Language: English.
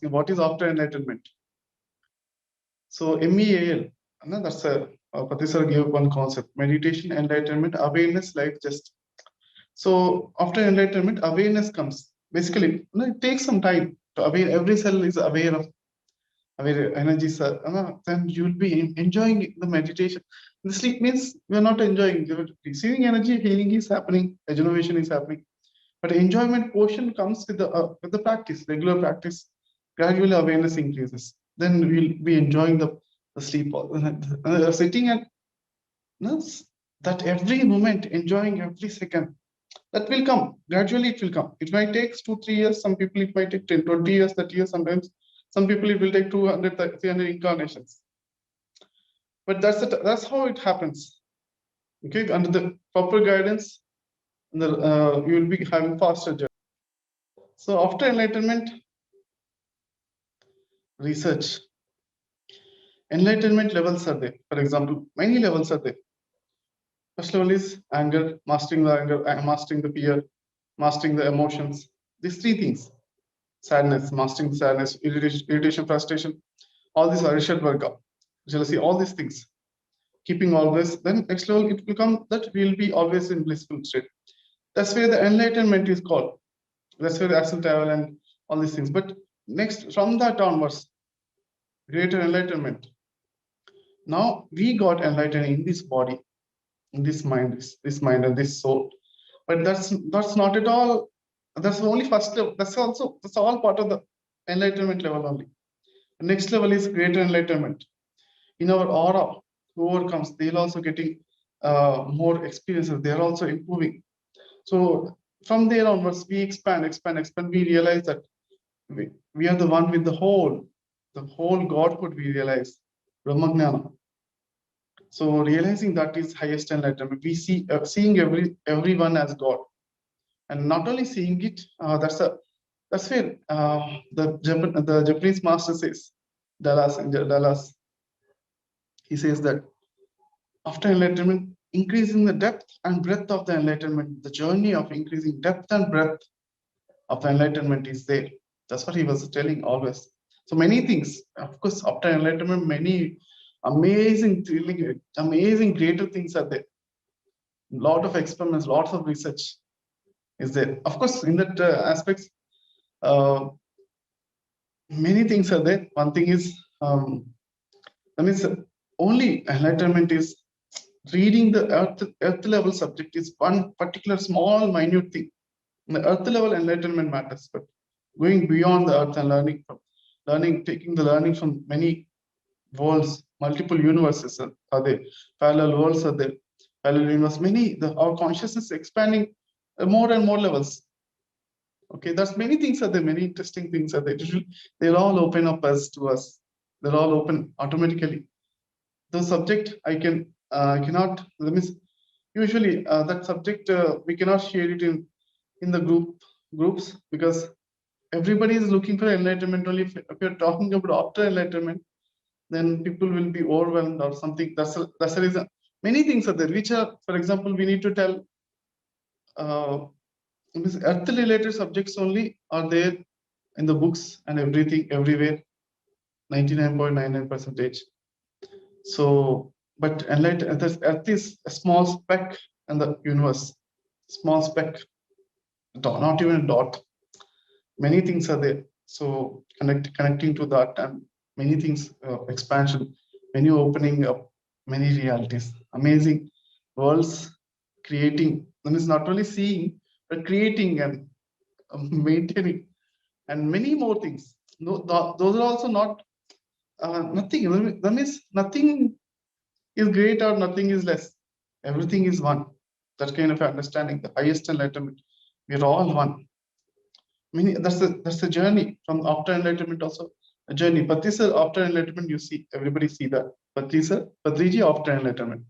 what is after enlightenment? So MEAL, that's Patisar gave one concept: meditation, enlightenment, awareness, life, just. So after enlightenment, awareness comes. Basically, it takes some time to aware. Every cell is aware of aware energies. Then you will be enjoying the meditation. The sleep means we are not enjoying. You're receiving energy, healing is happening, regeneration is happening. But enjoyment portion comes with the practice, regular practice. Gradually, awareness increases. Then we'll be enjoying the sleep. Sitting and that every moment, enjoying every second. That will come. Gradually, it will come. It might take 2-3 years. Some people, it might take 10, 20 years, 30 years. Sometimes, some people, it will take 200, 300 incarnations. But that's how it happens. Okay, under the proper guidance, you will be having faster journey. So after enlightenment, research. Enlightenment levels are there. For example, many levels are there. First level is anger, mastering the anger, mastering the fear, mastering the emotions. These three things: sadness, mastering the sadness, irritation, frustration. All these are Rishad Varga, jealousy, all these things. Keeping all this, then next level it will come that we will be always in blissful state. That's where the enlightenment is called. That's where the astral travel and all these things. But next, from that onwards, greater enlightenment. Now we got enlightened in this body, in this mind, this mind and this soul. But that's not at all. That's only first level. That's all part of the enlightenment level only. The next level is greater enlightenment. In our aura, whoever comes, they'll also getting more experiences. They are also improving. So from there onwards, we expand. We realize that we are the one with the whole Godhood. We realize Brahmagnana. So realizing that is highest enlightenment. We see seeing everyone as God, and not only seeing it. That's where the Japanese master says, Dallas. He says that after enlightenment, increasing the depth and breadth of the enlightenment, the journey of increasing depth and breadth of the enlightenment is there. That's what he was telling always. So many things, of course, after enlightenment, many amazing, thrilling, amazing, greater things are there. Lot of experiments, lots of research is there. Of course, in that aspects, many things are there. One thing is, that means only enlightenment is reading the earth level subject is one particular small minute thing. In the earth level enlightenment matters, but going beyond the earth and taking the learning from many worlds, multiple universes are there, parallel worlds are there, parallel universe, our consciousness expanding more and more levels. Okay, there's many things are there, many interesting things are there. They'll all open up to us. They're all open automatically. The subject I cannot. That means usually that subject we cannot share it in the groups, because everybody is looking for enlightenment only. If you're talking about after enlightenment, then people will be overwhelmed or something. That's the reason. Many things are there, which are, for example, we need to tell. Earth related subjects only are there in the books and everything, everywhere, 99.99%. So, but Earth is a small speck in the universe, small speck, not even a dot. Many things are there. So connecting to that, and many things, expansion, many opening up, many realities, amazing worlds, creating. That means not only seeing, but creating and maintaining, and many more things. No, those are also not nothing. That means nothing is great or nothing is less. Everything is one. That kind of understanding, the highest enlightenment. We are all one. That's the journey from after enlightenment. Also a journey. Patri sir, after enlightenment, you see everybody see that. Patri sir, Patriji after enlightenment.